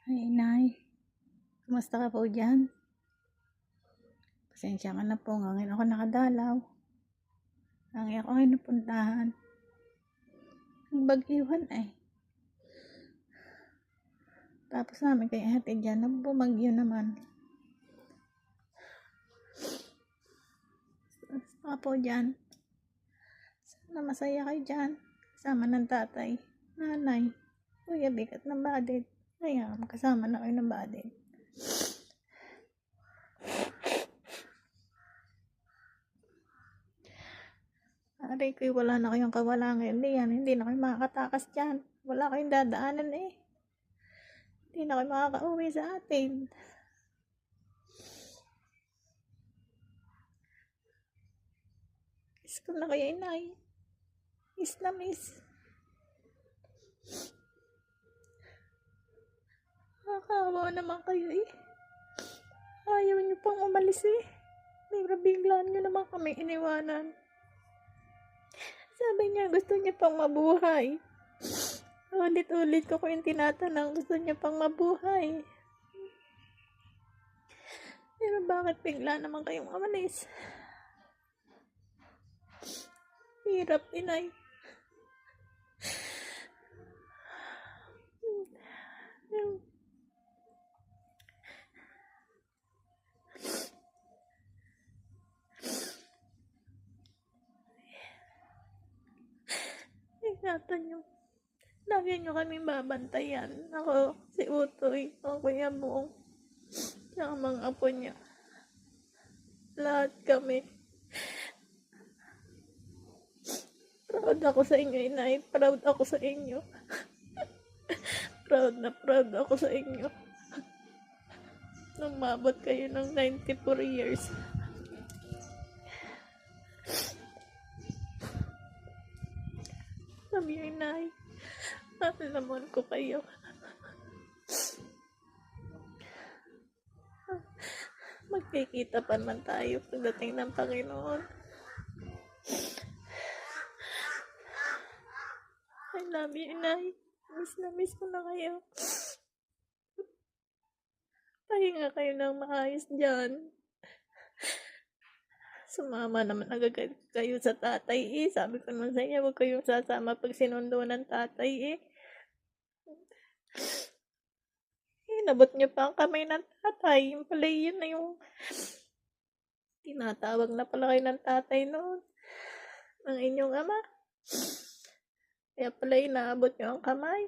Ay, inay. Kumusta ka po dyan? Pasensya ka na po. Ngayon ako nakadalaw. Ngayon ako ay napuntahan. Ang bagyuhan ay. Tapos namin kayo hatid dyan. Bumagyo naman. Kumusta ka po dyan? Sana masaya kayo dyan. Kasama ng tatay, nanay, kuya, bigat ng badid. Kaya makasama na kayo ng badid. Aray ko, wala na kayong kawala ngayon diyan. Hindi na kayo makakatakas dyan. Wala kayong dadaanan eh. Hindi na kayo makaka-uwi sa atin. Kiss ko na kayo, inay. Miss na miss. Nakakawa naman kayo eh. Ayaw niyo pang umalis eh. Bigla-biglaan niyo naman kami iniwanan. Sabi niya gusto niya pang mabuhay. Ulit-ulit ko yung tinatanong, gusto niya pang mabuhay. Pero bakit bigla naman kayong umalis? Hirap, inay. Ingatan niyo. Lagi niyo kaming babantayan. Ako, si Utoy, ang Kuya Bong, tsaka mga apo niya. Lahat kami. Proud ako sa inyo, inay. Proud ako sa inyo. Proud na proud ako sa inyo. Lumabot kayo ng 94 years. Sabi niyo, inay. Naman ko kayo. Magkikita pa naman tayo pagdating ng Panginoon. I love you, inay. Miss na miss ko na kayo. Pahinga kayo ng maayos dyan. Sumama naman agad kayo sa tatay eh. Sabi ko naman sa inyo, huwag kayong sasama pag sinundo ng tatay eh. Inabot niyo pa ang kamay ng tatay. Yung pala yun na yung tinatawag na pala kayo ng tatay noon. Ng inyong ama. Kaya pala inaabot niyo ang kamay.